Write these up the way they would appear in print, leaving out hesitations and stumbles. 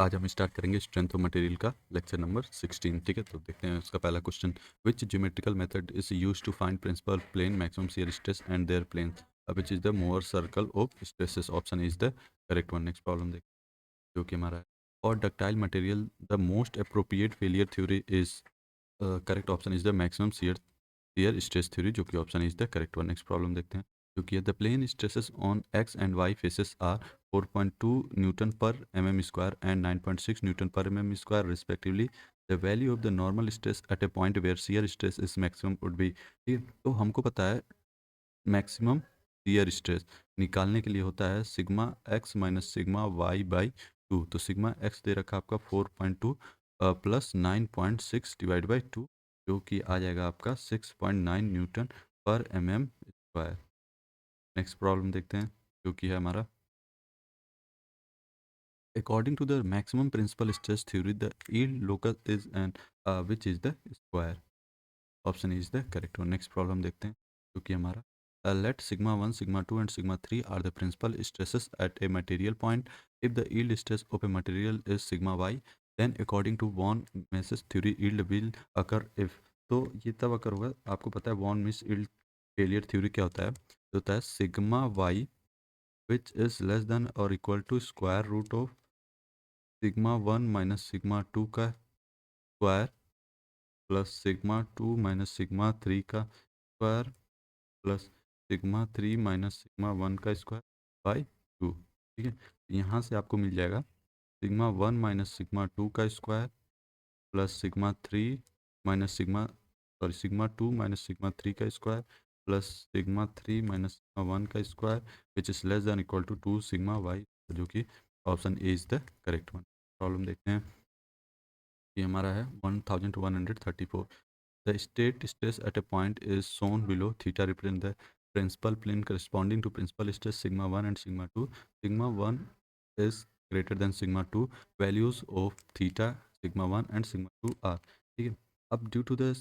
आज हम स्टार्ट करेंगे स्ट्रेंथ ऑफ मटेरियल का लेक्चर नंबर 16। ठीक है, तो देखते हैं उसका पहला क्वेश्चन। Which geometrical method is use to find principal plane maximum shear stress and their plane which is the Mohr circle of stresses. Option is the correct one. Next problem देखते हैं जो कि हमारा है। और ductile material the most appropriate failure theory is correct. Option is the maximum shear stress theory, जो कि option is the correct one. Next problem देखते हैं जो कि the plane stresses on X and Y faces are 4.2 Newton per mm square and 9.6 Newton per mm square respectively. The value of the normal stress at a point where shear stress is maximum would be। ठीक है, तो हमको पता है maximum shear stress निकालने के लिए होता है sigma X minus sigma Y by two. तो सिग्मा एक्स दे रखा आपका 4.2 प्लस 9.6 डिवाइड बाई टू, जो कि आ जाएगा आपका 6.9 न्यूटन पर M M square. Next problem देखते हैं जो कि है हमारा। According to the maximum principal stress theory, the yield locus is an which is the square। Option is the correct one. Next problem देखते हैं जो कि हमारा let sigma 1 sigma 2 and sigma 3 are the principal stresses at a material point. If the yield stress of a material is sigma Y, then according to von Mises theory yield will occur if. तो ये तब occur होगा, आपको पता है von Mises yield failure theory क्या होता है। तो होता है sigma Y which is less than और equal to square root of sigma 1 minus sigma 2 का square plus sigma 2 minus sigma 3 का square plus sigma 3 minus sigma 1 का स्क्वायर बाई टू। ठीक है, यहाँ से आपको मिल जाएगा सिग्मा 1 माइनस सिग्मा 2 का square plus sigma 3 minus sigma 2 minus sigma 3 का square plus sigma 3 minus sigma 1 का square which is less than equal to 2 sigma Y, जो कि option A is the correct one. Problem देखते हैं। ये हमारा है 1134। The state stress at a point is shown below theta represent the principal plane corresponding to principal stress sigma 1 and sigma 2। Sigma 1 is greater than sigma 2। Values of theta sigma 1 and sigma 2 are. ठीक है, अब due to the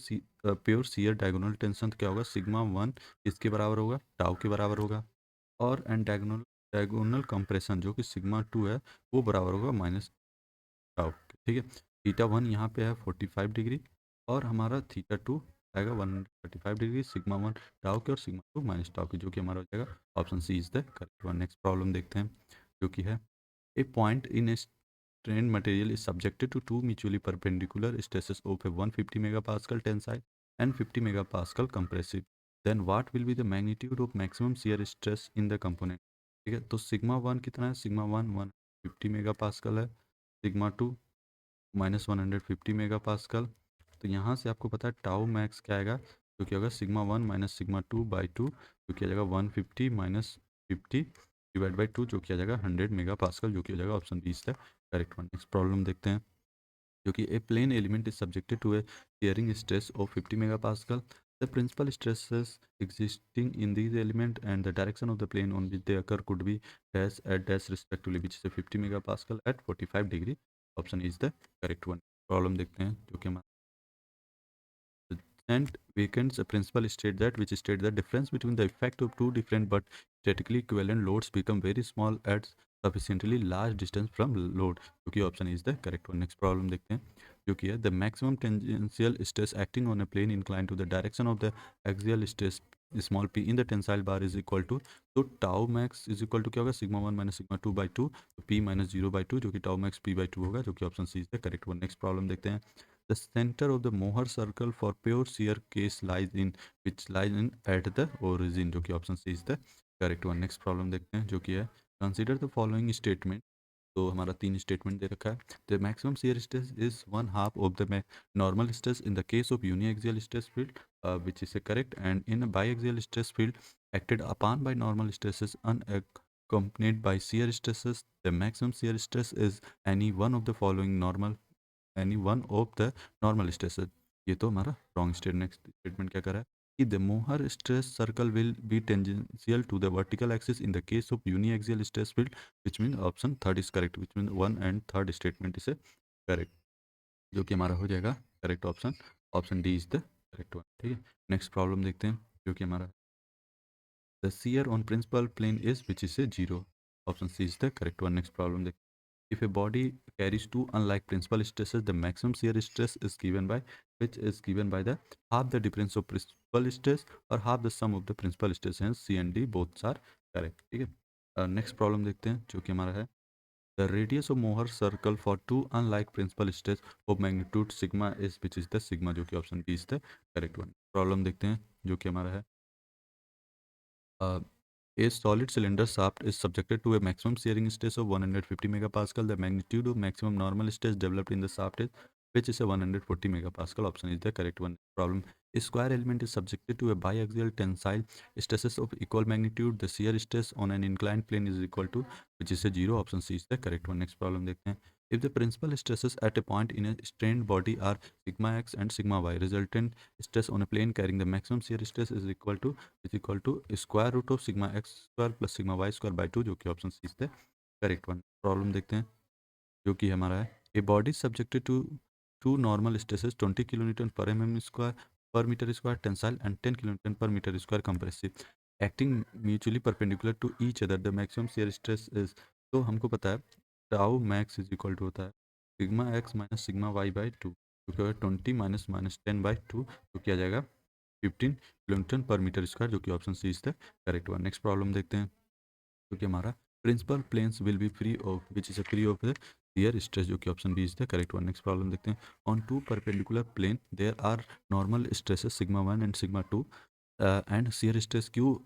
pure shear diagonal tension क्या होगा, sigma 1 इसके बराबर होगा, tau के बराबर होगा, और एंड डायगोनल डायगोनल कंप्रेशन जो कि सिग्मा 2 है वो बराबर होगा माइनस टाउ। ठीक है, थीटा 1 यहाँ पे है 45 डिग्री और हमारा थीटा 2 आएगा 135 डिग्री, सिग्मा 1 टाउ के और सिग्मा 2 माइनस टाउ के, जो कि हमारा हो जाएगा option C is the correct one. Next problem देखते हैं जो कि है a point in a strained material is subjected to two mutually perpendicular stresses of a 150 megapascal tensile and 50 megapascal compressive, then what will be the magnitude of maximum shear stress in the component। ठीक है, तो sigma 1 कितना है, sigma 1 150 megapascal है, sigma 2 -150 megapascal. तो यहाँ से आपको पता है टाउ मैक्स क्या आएगा, जो कि होगा sigma 1 minus sigma 2 by two, जो कि आ जाएगा 150 माइनस 50 डिवाइड बाई टू, जो कि आ जाएगा 100 मेगापास्कल, जो कि हो जाएगा option B is the correct one. Next problem देखते हैं जो कि a plane element is subjected to a shearing stress of 50 megapascal. The principal stresses existing in these element and the direction of the plane on which they occur could be dash at dash respectively, which is a 50 megapascal at 45 degree। Option is the correct one. Problem देखते हैं जो कि and Weekend's principle state that which state the difference between the effect of two different but statically equivalent loads become very small at sufficiently large distance from load, जो कि option is the correct one. Next problem देखते हैं जो कि है the maximum tangential stress acting on a plane inclined to the direction of the axial stress small P in the tensile bar is equal to. तो tau max is equal to क्या होगा, sigma 1 minus sigma 2 by two, P minus 0/2, जो कि tau max P by two होगा, जो कि option C is the correct one. Next problem देखते हैं। The center of the Mohr circle for pure shear case lies in which lies in at the origin, जो कि option C is the correct one. Next problem देखते हैं जो कि है consider the following statement. तो हमारा तीन स्टेटमेंट दे रखा है। The maximum shear stress is one half of the normal stress in the case of uniaxial stress field which is a correct, and in biaxial stress field acted upon by normal stresses unaccompanied by shear stresses, the maximum shear stress is any one of the following normal any one of the normal stresses. ये तो हमारा wrong state. Next statement क्या कर रहा है कि the Mohr stress circle will be tangential to the vertical axis in the case of uniaxial stress field, which mean option third is correct, which mean one and third statement is correct, जो कि हमारा हो जाएगा correct option, option D is the correct one. ठीक है, next problem देखते हैं जो कि हमारा the shear on principal plane is which is a zero, option C is the correct one. Next problem देखते हैं If a body carries two unlike principal stresses, the maximum shear stress is given by the half the difference of principal stress or half the sum of the principal stress. Hence C and D both are correct. ठीक है. Next problem देखते हैं जो कि हमारा है the radius of Mohr circle for two unlike principal stress of magnitude sigma is which is the sigma जो कि option B is the correct one. Problem देखते हैं जो कि हमारा है a solid cylinder shaft is subjected to a maximum shearing stress of 150 megapascal. The magnitude of maximum normal stress developed in the shaft is which is a 140 megapascal. Option is the correct one. Problem. A square element is subjected to a biaxial tensile stresses of equal magnitude. The shear stress on an inclined plane is equal to which is a 0. Option C is the correct one. Next problem देखते हैं. If the principal stresses at a point in a strained body are sigma x and sigma y, resultant stress on a plane carrying the maximum shear stress is equal to square root of sigma x square plus sigma y square by 2 जो कि option सी है correct one. Problem देखते हैं जो कि हमारा है a body subjected to two normal stresses 20 kilonewton पर एम एम स्क्वायर पर meter square tensile and 10 kilonewton पर meter square compressive acting mutually perpendicular to each other the maximum shear stress is. तो हमको पता है tau max is equal to होता है sigma X minus sigma Y by two जो कि 20 minus minus 10 by two जो किया जाएगा 15 किलोमीटर पर मीटर स्क्वायर जो कि option C is the correct one. Next problem देखते हैं जो कि हमारा principal planes will be free of which is free of the shear stress जो कि option B is the correct one. Next problem देखते हैं on two perpendicular plane there are normal stresses sigma one and sigma two and shear stress Q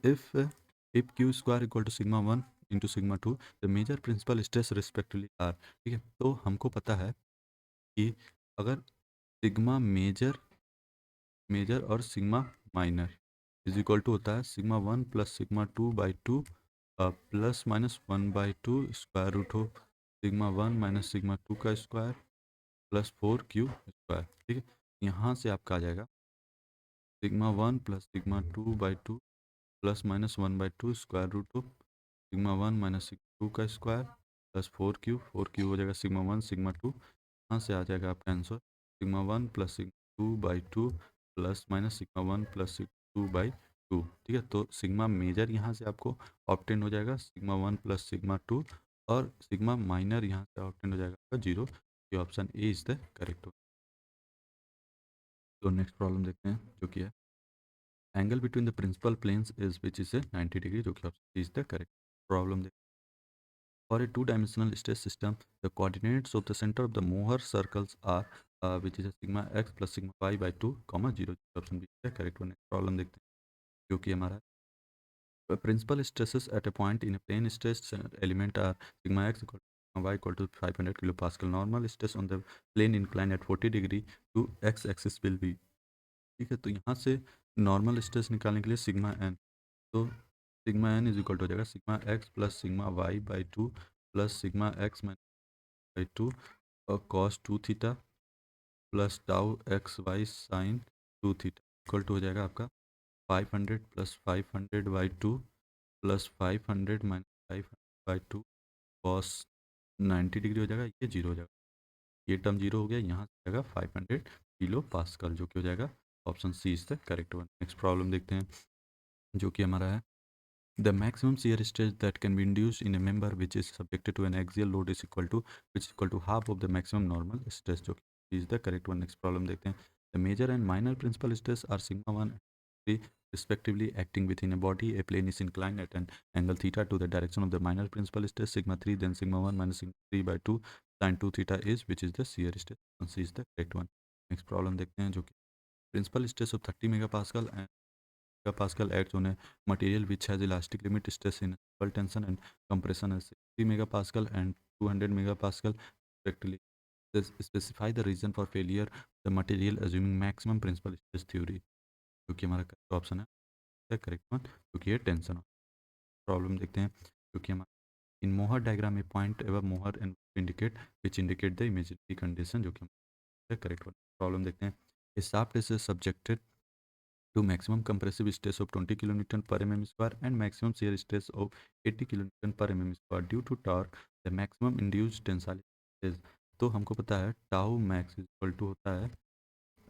if q square equal to sigma 1 into sigma 2 the major principal stress respectively are. ठीक है तो हमको पता है कि अगर sigma major और sigma minor is equal to होता है sigma 1 plus sigma 2 by 2 plus minus 1 by 2 square root of sigma 1 minus sigma 2 का स्क्वायर प्लस 4 क्यू स्क्वायर. ठीक है यहाँ से आपका आ जाएगा sigma 1 plus sigma 2 by 2 plus minus 1 by 2 square root of sigma 1 minus sigma 2 का स्क्वायर प्लस 4 क्यू हो जाएगा सिग्मा 1 सिग्मा 2. यहाँ से आ जाएगा आपका answer sigma 1 plus sigma 2 by 2 plus minus sigma 1 plus sigma 2 by 2. ठीक है तो सिग्मा मेजर यहाँ से आपको ऑप्टेन हो जाएगा सिग्मा 1 प्लस सिग्मा 2 और सिग्मा माइनर यहाँ से ऑप्टेन हो जाएगा आपका 0. ये option A is the correct. तो नेक्स्ट प्रॉब्लम देखते हैं जो कि है angle between the principal planes is which is 90 degree जो कि option is the correct. Problem for a two-dimensional stress system, the coordinates of the center of the Mohr circles are which is a sigma x plus sigma y by 2, comma 0. Option B है correct one. Problem देखते हैं जो कि हमारा principal stresses at a point in a plane stress element are sigma x equal to sigma y equal to 500 kilopascal. Normal stress on the plane inclined at 40 degree to x axis will be. ठीक है तो यहाँ से normal stress निकालने के लिए sigma N तो sigma N is equal to हो जाएगा sigma X plus sigma Y by 2 plus sigma X by 2 और cos 2 theta plus tau X Y sine 2 theta equal to हो जाएगा आपका 500 plus 500 by 2 plus 500 minus 500 by 2 cos 90 degree हो जाएगा ये zero हो जाएगा ये टर्म जीरो हो गया यहाँ से जाएगा 500 किलो पास्कल जो कि हो जाएगा option C is the correct one. Next problem देखते हैं जो कि हमारा है the maximum shear stress that can be induced in a member which is subjected to an axial load is equal to which is equal to half of the maximum normal stress जो कि is the correct one. Next problem देखते हैं the major and minor principal stress are sigma 1 and 3 respectively acting within a body. A plane is inclined at an angle theta to the direction of the minor principal stress sigma 3 then sigma 1 minus sigma 3 by 2 sin 2 theta is which is the shear stress. C is the correct one. Next problem देखते हैं जो कि principal stress of 30 megapascal and Pascal acts on a material which has elastic limit stress in equal tension and compression as 60 megapascal and 200 megapascal respectively. Specify the reason for failure the material assuming maximum principal stress theory जो कि हमारा correct option है correct one क्योंकि ये tension problem देखते हैं क्योंकि हमारा इन मोहर डायग्राम में पॉइंट एवं मोहर इंडिकेट द इमेजिनरी कंडीशन जो कि करेक्ट वन. प्रॉब्लम देखते हैं a shaft is subjected to maximum compressive stress of 20 kilonewton per mm square and maximum shear stress of 80 kilonewton per mm square due to torque the maximum induced tensile stress. तो हमको पता है tau max equal to होता है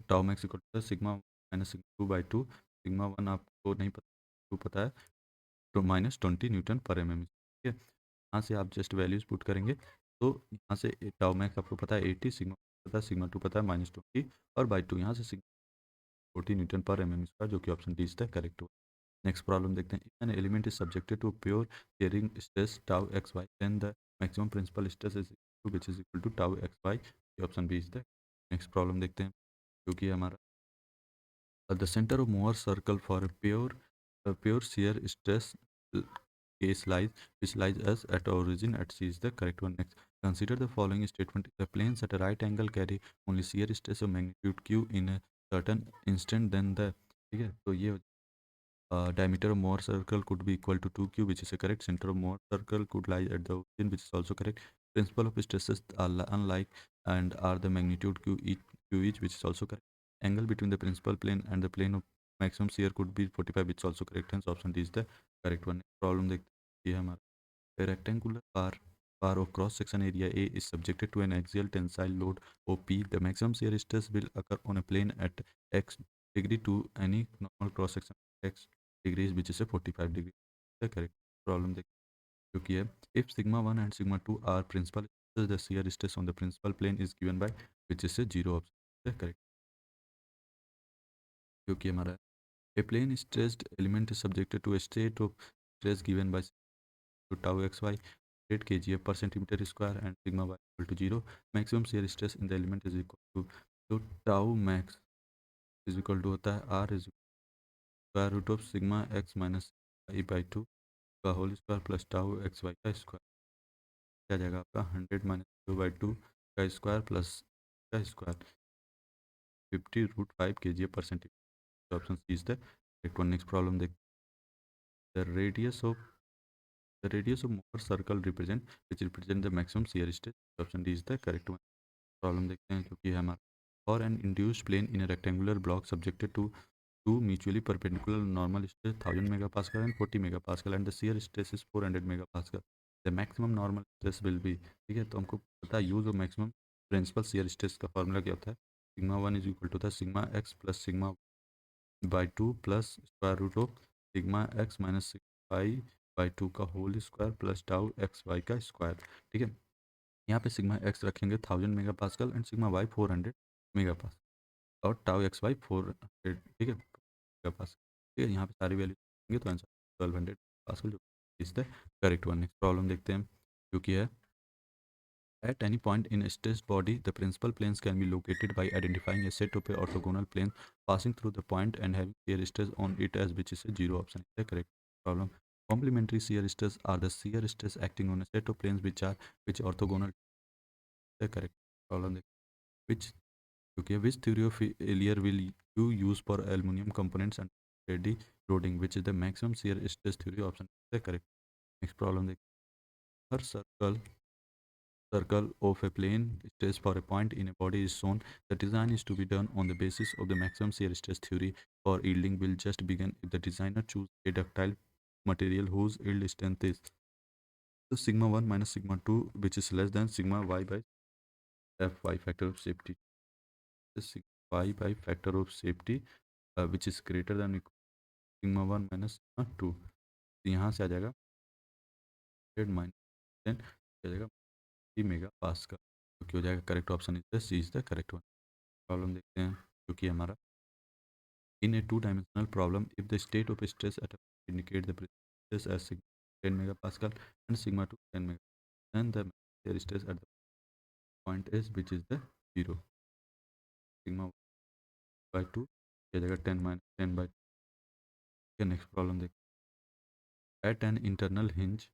tau max equal to sigma minus sigma 2 by 2 sigma 1 आपको नहीं पता 2 पता है तो माइनस 20 न्यूटन पर mm. ठीक है यहाँ से आप जस्ट वैल्यूज पुट करेंगे तो यहाँ से टाउ मैक्स आपको पता है 80, सिग्मा पता है, सिग्मा 2 पता है -20 और बाई 2 यहाँ से सिग्मा 40 न्यूटन पर एम स्क्वायर, जो कि option D is the correct हो। नेक्स्ट प्रॉब्लम देखते हैं, an element is subjected to pure shearing stress tau X Y, then the maximum principal stress is which is equal to tau X Y, option B is the. Next problem देखते हैं, जो कि हमारा the center of Mohr circle for a pure shear stress case lies, which lies as at origin at C is the correct one. Next, consider the following statement: the planes at a right angle carry only shear stress of magnitude q in a certain instant, then the, ठीक है, तो ये diameter of Mohr circle could be equal to 2q, which is a correct. Center of Mohr circle could lie at the origin, which is also correct. Principle of stresses are unlike and are the magnitude q each, which is also correct. Angle between the principal plane and the plane of maximum shear could be 45, which is also correct. Hence option D is the correct one. Problem देखते हैं, ये हमारा a rectangular bar of cross section area A is subjected to an axial tensile load OP. The maximum shear stress will occur on a plane at x degree to any normal cross section x degrees, which is a 45 degree. The correct problem देखिए, क्योंकि है if sigma 1 and sigma 2 are principal stresses, the shear stress on the principal plane is given by, which is a 0 option. The correct, क्योंकि हमारा a plane stressed element is subjected to a state of stress given by to tau xy 8 kgf per centimeter square and sigma y equal to 0. Maximum shear stress in the element is equal to, तो tau max is equal to होता है r is square root of sigma x minus I by 2 का whole square plus tau X Y का square, क्या जाएगा आपका 100 - 2/2 का square plus का square 50√5 kgf per centimeter, option C is the correct one. Next problem देख, the radius of Mohr circle represent the maximum shear stress, option D is the correct one. Problem देखते हैं, जो कि है हमारा for an induced plane in a rectangular block subjected to two mutually perpendicular normal stress 1000 megapascal and 40 megapascal and the shear stress is 400 megapascal, the maximum normal stress will be, ठीक है, तो हमको पता है use of maximum principal shear stress का formula क्या होता है, सिग्मा 1 इज इक्वल टू था sigma X plus sigma by 2 plus square root of sigma X minus sigma Y by 2 का whole square plus tau X Y का square, ठीक है. यहाँ पे सिग्मा एक्स रखेंगे 1000 mega pascal and sigma Y 400 mega pascal और tau X Y 400, ठीक है, मेगा पास्कल, ठीक है. यहाँ पे सारी वैल्यू देंगे तो आंसर 1200 पास्कल, जो is the correct one. Next problem देखते हैं, जो कि है at any point in a stressed body, the principal planes can be located by identifying a set of orthogonal planes passing through the point and having shear stress on it as which is a 0, option is the correct problem. Complementary shear stress are the shear stress acting on a set of planes which orthogonal to the correct problem. Which, okay, which theory of failure will you use for aluminum components and steady loading, which is the maximum shear stress theory, option is the correct. Next problem, her circle of a plane stress for a point in a body is shown. The design is to be done on the basis of the maximum shear stress theory. For yielding will just begin if the designer choose a ductile material whose yield strength is the sigma 1 minus sigma 2, which is less than sigma y by fy, factor of safety. The sigma y by factor of safety, which is greater than equal to sigma 1 minus sigma 2. तो यहाँ से आ जाएगा 100 minus, then आ जाएगा 3 mega पास का, जो कि हो जाएगा correct option is the C is the correct one. Problem देखते हैं, जो कि हमारा in a two-dimensional problem, if the state of stress at a point indicate the stress as sigma 10 megapascal and sigma 2 10 megapascal, then the shear stress at the point is which is the 0, sigma by 2 हो जाएगा 10 minus 10 by 2. Next problem देखते हैं, at an internal hinge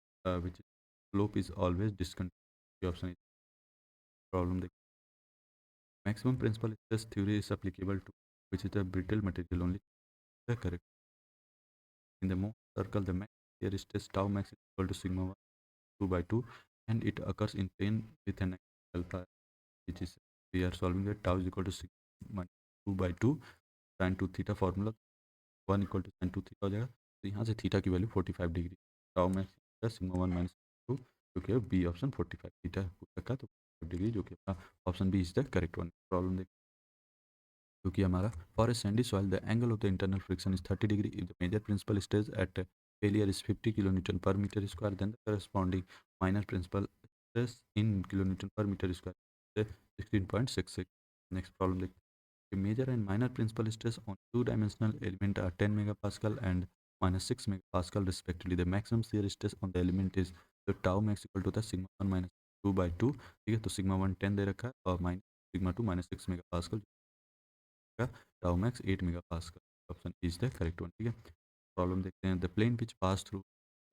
which is slope is always discontinuous, option. Problem देखते हैं, maximum principal stress theory is applicable to which is the brittle material only, the correct. In the Mohr circle, the max shear stress tau max is equal to sigma 1 2 by 2 and it occurs in plane with an angle alpha, which is we are solving that tau is equal to sigma 2 by 2 sin 2 theta formula 1 equal to sin 2 theta हो जाएगा. तो यहाँ से theta की value 45 degree, tau max sigma 1 minus 2, जो कि B option 45 theta पूछ रखा, तो 45 डिग्री, जो कि अपना option B is the correct one. Problem देख, जो कि हमारा for a sandy soil the angle of the internal friction is 30 degree if the major principal stress at failure is 50 kilonewton per meter square, then the corresponding minor principal stress in kilonewton per meter square 16.66. Next problem देखते हैं. Major and minor principal stress on two-dimensional element are 10 megapascal and minus 6 megapascal respectively. The maximum shear stress on the element is the tau max equal to the sigma 1 minus 2 by 2. ठीक है, तो sigma 1 10 दे रखा है और minus sigma 2 minus 6 megapascal का tau max 8 megapascal. Option is the correct one. ठीक है, problem देखते हैं. The plane which pass through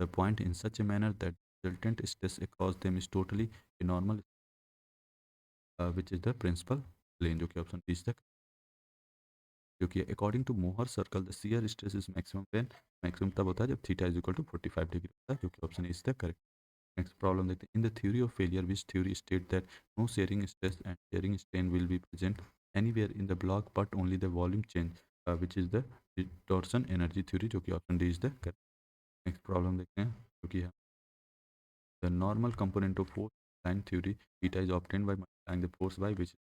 the point in such a manner that resultant stress across them is totally normal, which is the principal plane, जो कि option B तक, क्योंकि according to Mohr circle the shear stress is maximum when, maximum तब होता है जब theta is equal to 45 degree होता है, जो कि option is the correct. Next problem देखते हैं. In the theory of failure which theory state that no shearing stress and shearing strain will be present anywhere in the block but only the volume change, which is the distortion energy theory, जो कि option D is the correct. Next problem देखते हैं, जो कि है the normal component of force sine theory theta is obtained by multiplying the force by which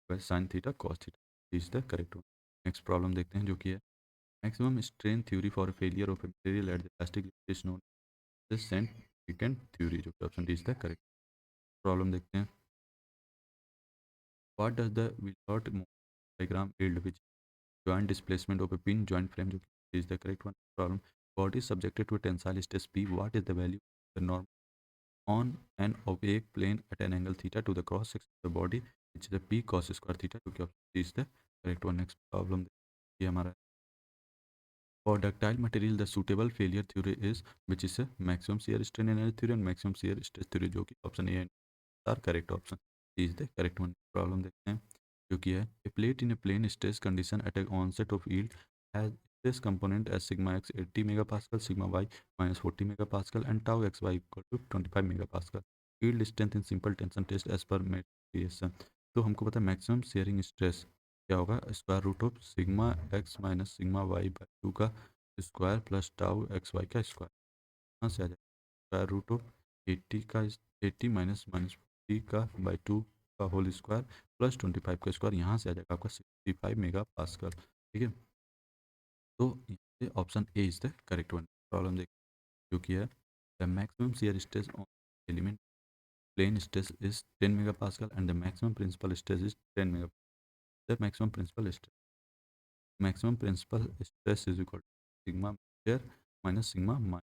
sine theta cos theta is the correct one. Next problem देखते हैं, जो कि है maximum strain theory for failure of a material at the plastic limit is known as Saint-Vincent theory, जो कि option D is the correct. Problem देखते हैं. What does the Willard diagram yield which joint displacement of a pin joint frame, जो कि is the correct one. Problem. Body is subjected to a tensile stress P. What is the value of the norm on an opaque plane at an angle theta to the cross section of the body, which is the P cos square theta, जो कि option D is the correct one. Next problem ये हमारा. For ductile material, the suitable failure theory is, which is a maximum shear strain energy theory and maximum shear stress theory, जो कि option A are correct option is the correct one. Problem देखते हैं, जो कि है a plate in a plane stress condition at a onset of yield has stress component as sigma X 80 megapascal, sigma Y minus 40 megapascal and tau X Y equal to 25 megapascal. Yield strength in simple tension test as per मेडिएशन. तो हमको पता है maximum sharing stress क्या होगा, square root of sigma X minus sigma Y by 2 का square plus tau X Y का square. यहाँ से आ जाएगा स्क्वायर रूट ऑफ 80 का 80 माइनस माइनस 40 का बाई 2 का होल स्क्वायर प्लस 25 का स्क्वायर. यहाँ से आ जाएगा आपका 65 मेगा पास्कल. ठीक है, तो यहाँ से option A is the correct one. Problem देखिए, जो कि है the maximum shear stress on element plane stress is 10 megapascal and the maximum principal stress is 10 megapascal. The maximum principal stress is equal to sigma major minus sigma minor.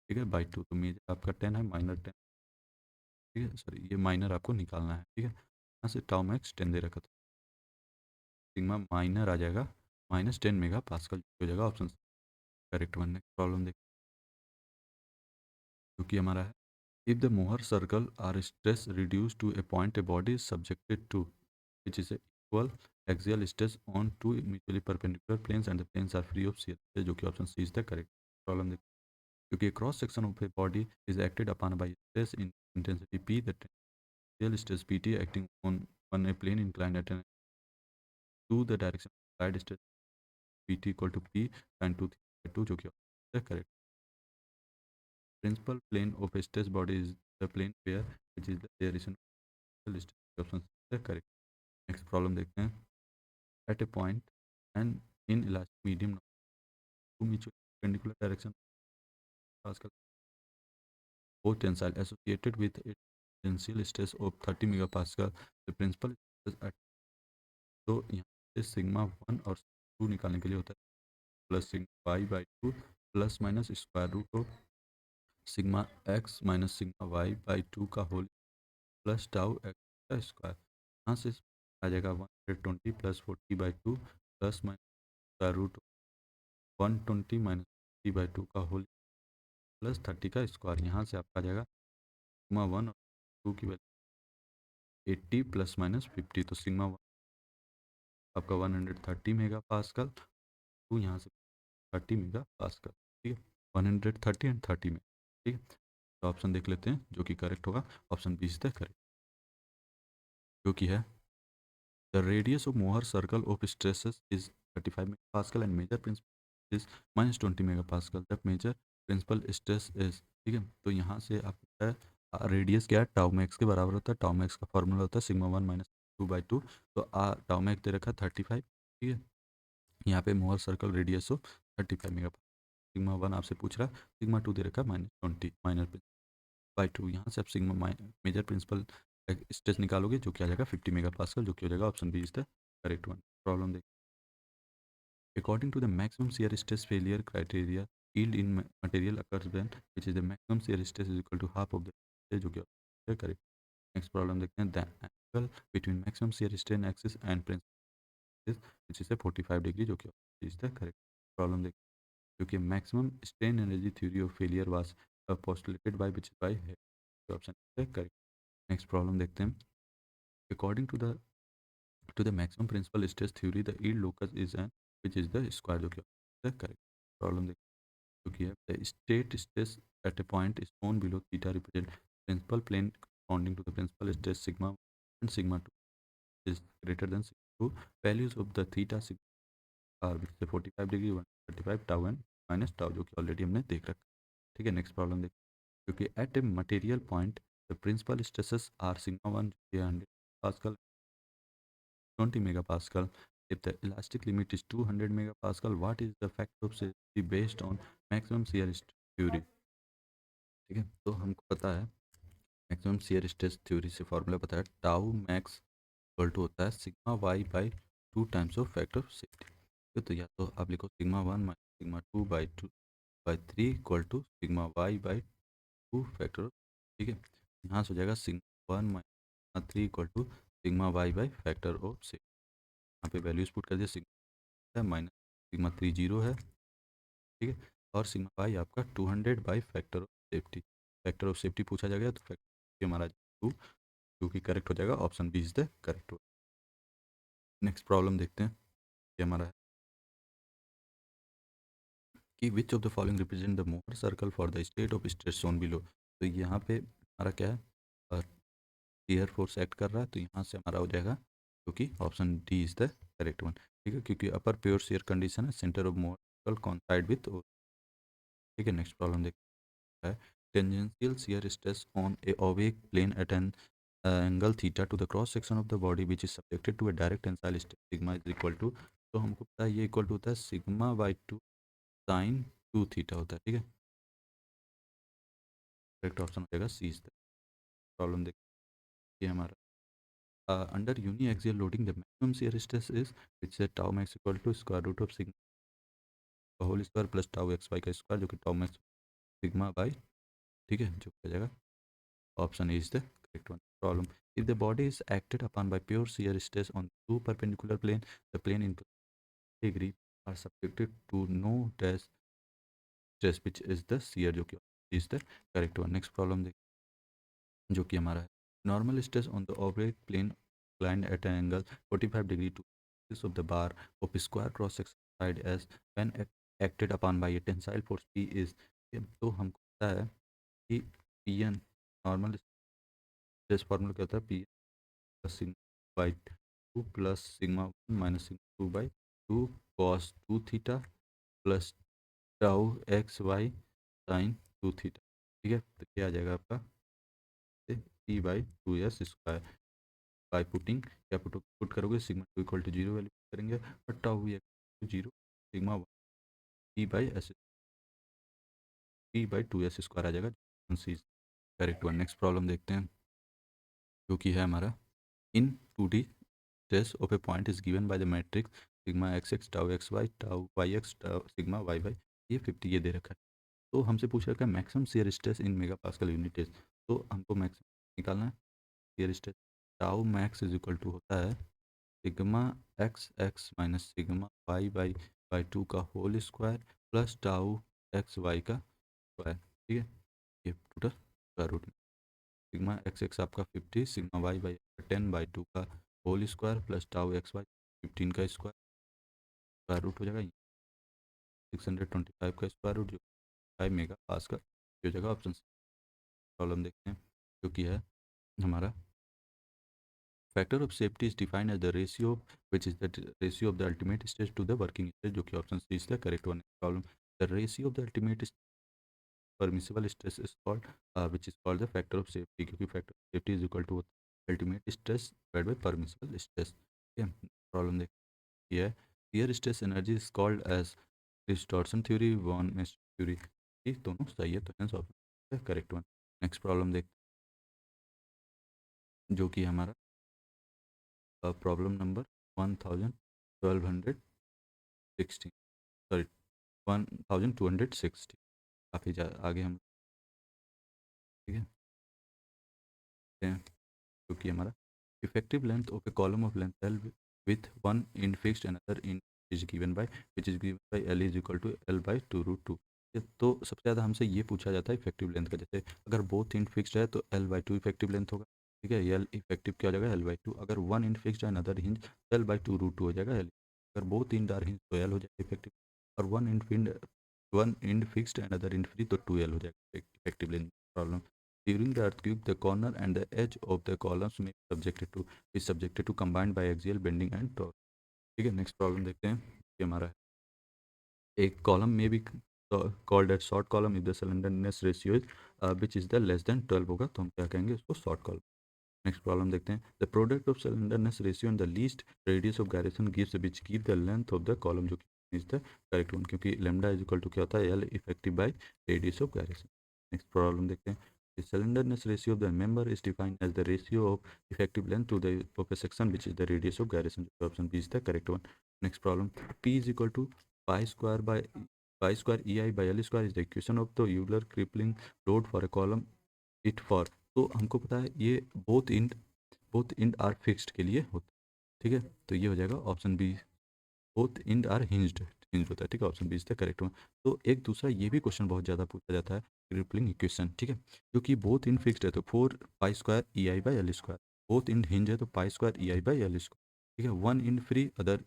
ठीक है, by 2. तो major आपका 10 है, minor 10. ठीक है, sorry ये minor आपको निकालना है. ठीक है, यहाँ से टाउ मैक्स 10 दे रखा था, सिग्मा माइनर आ जाएगा माइनस 10 मेगा पास्कल हो जाएगा option correct one. Next problem देख, जो कि हमारा है if the Mohr circle are stress reduced to a point a body is subjected to, which is a equal axial stress on two mutually perpendicular planes and the planes are free of shear stress, जो कि option C is the correct. Problem देखिए, क्योंकि cross section of a body is acted upon by stress in intensity p, the tensile stress pt acting on a plane inclined at an to the direction of applied stress pt equal to p sin 2 theta 2, जो कि option the correct. Principal plane of a stress body is the plane where which is the direction of stress, option the correct. Next problem देखते हैं. At a point and in elastic medium two mutual perpendicular direction pascal both tensile associated with a tensile stress of 30 megapascal. The principal stress at, तो यहाँ से sigma 1 और 2 निकालने के लिए होता है plus sigma Y by 2 plus minus square root of sigma X minus sigma Y by 2 का होल प्लस टाउ एक्स का स्क्वायर. यहाँ से आ जाएगा 120 plus 40 by 2 plus minus square root 120 minus 40 by 2 का होल प्लस 30 का स्क्वायर. यहाँ से आपका आ जाएगा सिग्मा 1 और 2 की वैल्यू 80 प्लस माइनस 50, तो सिग्मा 1 आपका 130 मेगा पास्कल, टू यहाँ से 30 मेगा पास्कल. ठीक है, 130 एंड 30 में. ठीक है, तो ऑप्शन देख लेते हैं, जो कि करेक्ट होगा option B is the correct, जो कि है the radius of Mohr circle of stresses is 35 mega pascal and major principal is minus 20 mega pascal. The major principal stress is. ठीक है, तो यहाँ से आपका रेडियस क्या है, टाउ मैक्स के बराबर होता है. टाउ मैक्स का फॉर्मूला होता है सिग्मा 1 माइनस 2 बाई 2. तो टाउ मैक्स दे रखा है 35. ठीक है, यहाँ पे Mohr circle radius of 35 mega. Sigma 1 आपसे पूछ रहा है, सिग्मा 2 दे रखा है -20 माइनर बाई टू। यहाँ से आप सिग्मा मेजर प्रिंसिपल स्ट्रेस निकालोगे जो कि आ जाएगा 50 मेगा पास्कल, जो कि हो जाएगा option B is the correct one. Problem देख, according to the maximum shear stress failure criteria yield in material occurs when which is the maximum shear stress is equal to half of the जो कि correct. Next problem देखते हैं, the angle between maximum shear strain axis and principal which is 45 degree, जो कि is the correct. Problem देखते हैं, जो कि maximum strain energy theory of failure was postulated by which by option है correct. Next problem देखते हैं, according to the maximum principal stress theory the yield locus is an which is the square, जो कि correct. Problem देखते हैं, जो कि है the state stress at a point is shown below theta represent principal plane corresponding to the principal stress sigma and sigma 2 is greater than sigma 2, values of the theta sigma are which is 45 degree 135 tau and minus tau, जो कि already हमने देख रखा है। ठीक है, next problem देख, क्योंकि at a material point the principal stresses are sigma 1 जो कि 100 pascal 20 megapascal. If the elastic limit is 200 megapascal, what is the factor of safety based on maximum shear stress theory? ठीक है, तो हमको पता है मैक्सिमम शियर स्ट्रेस थ्योरी से formula पता है, टाउ मैक्स इक्वल टू होता है sigma Y by 2 times of factor of safety. तो या तो आप लिखो sigma 1 minus sigma 2 by 2 by 3 equal to sigma Y by 2 factor of, ठीक है। यहाँ से हो जाएगा sigma 1 minus sigma 3 equal to sigma Y by factor of safety. यहाँ पे वैल्यूज पुट कर दिया, सिग्मा है माइनस सिग्मा 3 जीरो है, ठीक है, और सिग्मा वाई आपका 200 by factor of safety. Factor of safety पूछा जाएगा तो फैक्टर हमारा 2, जो कि करेक्ट हो जाएगा option B is the correct. Next problem देखते हैं, ये हमारा है कि which of the following represent the Mohr circle for the state of stress shown below. तो यहाँ पे हमारा क्या है, ईयर फोर्स एक्ट कर रहा है, तो यहाँ से हमारा हो जाएगा क्योंकि option D is the correct one. ठीक है, क्योंकि अपर प्योर शेयर कंडीशन है, centre of Mohr circle कॉन्साइड with. ठीक है, नेक्स्ट प्रॉब्लम देखते हैं, tangential shear stress on a oblique plane at an angle theta to the cross section of the body which is subjected to a direct tensile stress sigma is equal to, तो हमको पता है ये equal to होता है sigma by 2 sign 2 theta होता है। ठीक है, करेक्ट ऑप्शन हो जाएगा सी इज द। प्रॉब्लम देखिए हमारा, under uniaxial loading the maximum shear stress is which से tau max equal to square root of sigma whole square plus tau X Y का स्क्वायर, जो कि टाउ मैक्स सिग्मा बाई, ठीक है, जो हो जाएगा option A is the correct one. Problem, if the body is acted upon by pure shear stress on two perpendicular plane, the plane in degree are subjected to no dash stress which is the shear, जो कि is the correct one. Next problem देख, जो कि हमारा है normal stress on the oblique plane inclined at an angle 45 degree to axis of the bar of square cross section side as when acted upon by a tensile force P is, तो हमको पता है कि P N normal stress formula क्या होता है, P plus sigma by 2 plus sigma 1 minus sigma 2 by 2 cos 2 theta plus tau X Y sine 2 theta. ठीक है, तो क्या आ जाएगा आपका P by 2 S square by putting, क्या पुट करोगे sigma 2 equal to zero value करेंगे और tau X zero sigma 1 P by S, P by 2 S square आ जाएगा C correct one. Next problem देखते हैं, जो कि है हमारा इन 2D stress of a point is given by the matrix sigma xx tau xy tau yx tau sigma yy, ये 50 ये दे रखा है। तो हमसे पूछ रखा है maximum shear stress in mega pascal unit है, तो हमको मैक्सिमम निकालना है shear stress. Tau max is equal to होता है sigma X X minus sigma Y by by 2 का whole square plus tau X Y का स्क्वायर। ठीक है, ये टोटल स्क्वायर रूट में सिग्मा एक्स एक्स आपका 50 सिग्मा वाई बाई 10 बाई 2 का whole square plus tau X Y 15 का square root हो जाएगा 625 का स्क्वायर रूट, जो 5 मेगा पास का हो जाएगा ऑप्शन। प्रॉब्लम देखते हैं, जो कि है हमारा factor of safety is defined as the ratio which is the ratio of the ultimate stress to the working stress, जो कि option C is the correct one. Problem, the ratio of the ultimate permissible stress is called which is called the factor of safety, क्योंकि factor of safety is equal to ultimate stress divide by permissible stress. ठीक है, problem देखिए है shear stress energy is called as distortion theory von theory, ये दोनों सही है, तो answer option correct one. Next problem देखते हैं जो कि हमारा प्रॉब्लम नंबर 1260, सॉरी 1260, काफ़ी ज़्यादा आगे हम, ठीक है, हैं, जो कि हमारा effective length of a column of length L with one end fixed and other end is given by which is given by L is equal to L by two root two. तो सबसे ज़्यादा हमसे ये पूछा जाता है effective length का, जैसे अगर बोथ इन फिक्स्ड है तो L by two effective length होगा, ठीक है, एल इफेक्टिव क्या हो जाएगा एल बाई टू, अगर one end fixed and other hinge L by two root two हो जाएगा एल, अगर बोथ इन आर हिंज तो एल हो जाएगा इफेक्टिव, और one end fixed and other end free तो टू एल हो जाएगा effective length problem. During the earthquake, the corner and the edge of the columns may be subjected to combined biaxial bending and torque। ठीक है, next problem देखते हैं। ये हमारा एक कॉलम में भी called at short column if the slenderness ratio is which is the less than 12 होगा तो हम क्या कहेंगे उसको शॉर्ट कॉलम। नेक्स्ट प्रॉब्लम देखते हैं। The product of slenderness ratio and the least radius of gyration gives which give the length of the column, जो कि इज द करेक्ट वन, क्योंकि लेमडा इज इक्वल टू क्या होता है L effective by radius of gyration. Next problem देखते हैं। The slenderness ratio of the member is defined as the ratio of effective length to the of a section which is the radius of gyration। Option B is the correct one। Next problem, P is equal to pi square EI by L square is the equation of the Euler crippling load for a column it for। तो हमको पता है ये both end are fixed के लिए होता है, ठीक है, तो ये हो जाएगा option B, both end are hinged होता है, ठीक है, option B is the correct one. तो एक दूसरा ये भी क्वेश्चन बहुत ज़्यादा पूछा जाता है, क्रिपलिंग इक्वेशन, ठीक है, क्योंकि बोथ इंड फिक्स्ड है तो four pi square E I by L square, both end hinge है तो pi square E I by L square, ठीक है, one end free other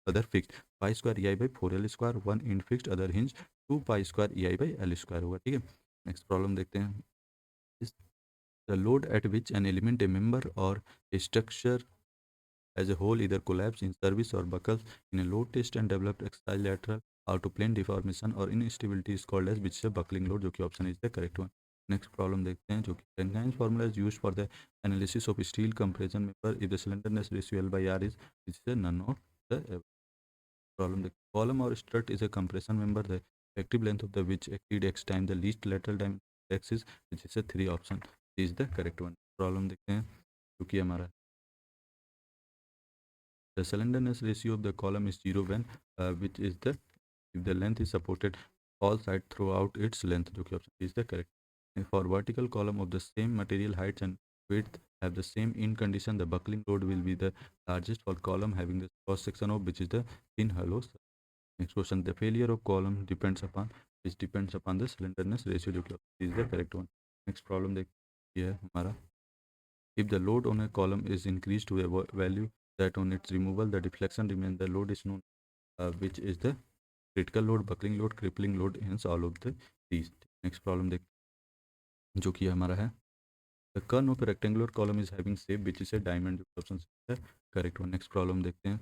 other fixed pi square E I by four L square, one end fixed other hinge two pi square E I by L square होगा, ठीक है। Next problem देखते हैं। The load at which an element a member और ए structure as a whole either collapse in service or buckles in a load test and developed axial lateral out to plane deformation or instability is called as which is a buckling load, जो कि option is the correct one. Next problem देखते हैं जो कि Rangines formula is used for the analysis of steel compression member if the slenderness ratio L by R is which is a none of the above। Problem देखते हैं। column or strut is a compression member the effective length of the which exceed x time the least lateral dimension x is which is a three, option is the correct one. Problem देखते हैं जो कि हमारा the slenderness ratio of the column is 0 when which is the if the length is supported all side throughout its length, जो कि option is the correct। And for vertical column of the same material heights and width have the same in condition the buckling load will be the largest for column having the cross section of which is the thin hollow। Next question, the failure of column depends upon which depends upon the slenderness ratio, जो कि option is the correct one। next problem देखिए हमारा if the load on a column is increased to a value that on its removal the deflection remains the load is known which is the critical load, buckling load, crippling load, hence all of the these। next problem देख जो कि हमारा है the cone of a rectangular column is having shape which is a diamond, जो option है correct one. Next problem देखते हैं।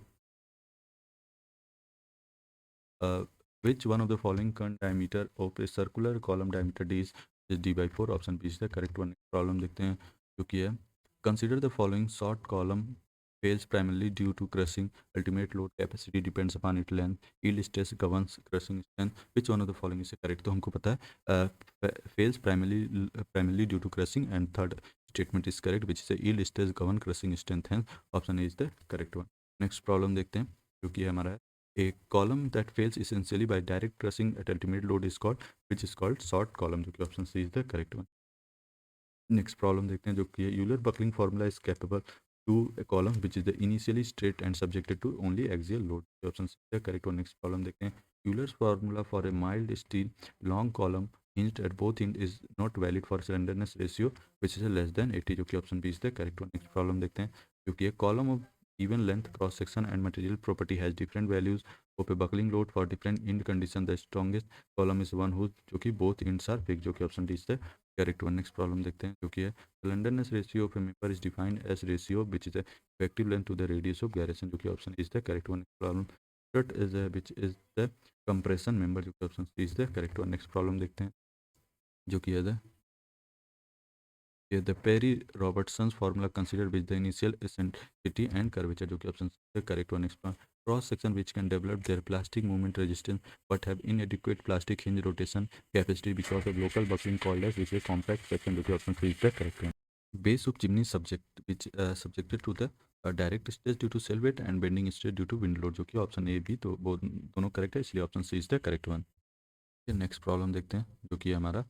uh, which one of the following cone diameter of a circular column diameter d is d by 4, option B is the correct one. Problem देखते हैं जो कि है consider the following short column fails primarily due to crushing ultimate load capacity depends upon its length yield stress governs crushing strength which one of the following is correct। तो हमको पता है fails primarily due to crushing and third statement is correct which is a yield stress govern crushing strength, hence option is the correct one। next problem देखते हैं जो कि हमारा है a column that fails essentially by direct crushing at ultimate load is called which is called short column, जो कि option C is the correct one. Next problem देखते हैं जो कि Euler buckling formula is capable to a column which is the initially straight and subjected to only axial load, option C is the correct one. Next problem देखते हैं Euler's formula for a mild steel long column hinged at both end is not valid for slenderness ratio which is less than 80, जो कि option B is the correct one. Next problem देखते हैं क्योंकि a column of even length cross section and material property has different values of a buckling load for different end condition the strongest column is one whose जो कि both ends are fixed, जो कि option D is the correct one. Next problem देखते हैं जो कि है slenderness ratio of a member is defined as ratio which is the effective length to the radius of gyration, जो कि option is the correct one. Problem strut is a which is the compression member, जो कि option C is the correct one. Next problem देखते हैं जो कि है the Perry Robertson's formula considered with the initial eccentricity and curvature, जो कि option C correct one. Next cross section which can develop their plastic movement resistance but have inadequate plastic hinge rotation capacity because of local buckling called as which is compact section, जो कि option 3 is the correct one. Base of chimney subject which subjected to the direct stress due to cell weight and bending stress due to wind load, जो कि option A B तो दोनों correct है, इसलिए option C is the correct one. Next problem देखते हैं जो कि हमारा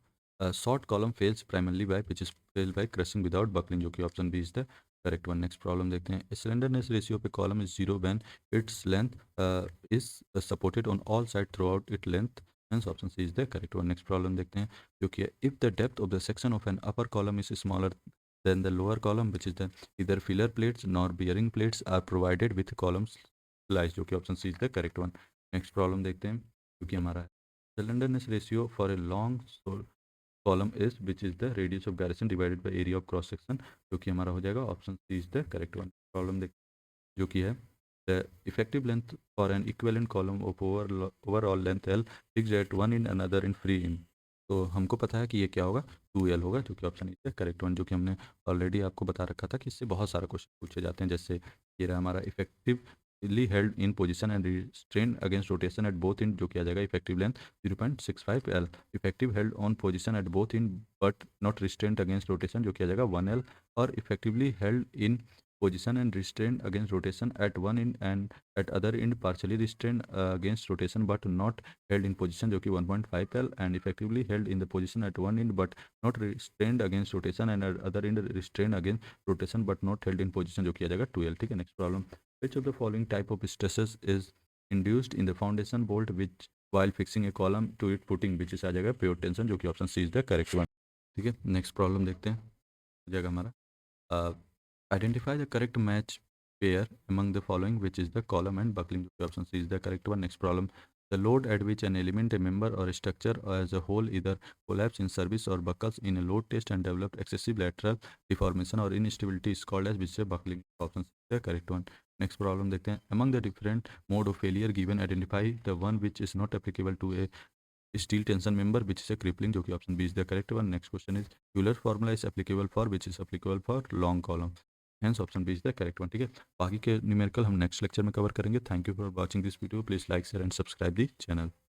short column fails primarily by which is fail by crushing without buckling, जो कि option B is the correct one. Next problem देखते हैं. स्लेंडरनेस रेशियो पे column is zero when its length is supported on all side throughout it length, hence option C is the correct one. Next problem देखते हैं जो कि if the depth of the section of an upper column is smaller than the lower column which is the either filler plates nor bearing plates are provided with columns slice, जो कि option C is the correct one. Next problem देखते हैं जो कि हमारा slenderness ratio for a long column is which is the radius of gyration divided by area of cross section, जो कि हमारा हो जाएगा option C is the correct one. Problem देख जो कि है the effective length for an equivalent column of overall length L fixed at one in another in free in. तो हमको पता है कि ये क्या होगा, 2L होगा, जो कि option is the correct one, जो कि हमने ऑलरेडी आपको बता रखा था कि इससे बहुत सारा क्वेश्चन पूछे जाते हैं. जैसे ये रहा हमारा effectively held in position and restrain against rotation at both in, जो कि आ जाएगा effective length 0.65 L. Effective held on position at both in but not restraint against rotation, जो कि आ जाएगा 1L. और effectively held in position and restrained against rotation at one end and at other end partially restrained against rotation but not held in position, जो कि 1.5 L. and effectively held in the position at one end but not restrained against rotation and at other end restrained against rotation but not held in position, जो कि आ जाएगा 2L. ठीक है. Next problem. which of the following type of stresses is induced in the foundation bolt which while fixing a column to it footing, which is आ जाएगा pure tension, जो कि option C is the correct one. ठीक है. Next problem देखते हैं हो जाएगा हमारा identify the correct match pair among the following which is the column and buckling, option C is the correct one. Next problem. The load at which an element, a member or a structure as a whole either collapse in service or buckles in a load test and develop excessive lateral deformation or instability is called as which is buckling, option C is the correct one. Next problem देखते हैं. Among the different mode of failure given identify the one which is not applicable to a steel tension member which is a crippling, जो कि option B is the correct one. Next question is Euler formula is applicable for which is applicable for long column, hence option B is the correct one. ठीक है. बाकी के numerical हम next lecture में cover करेंगे. Thank you for watching this video. Please like share and subscribe the channel.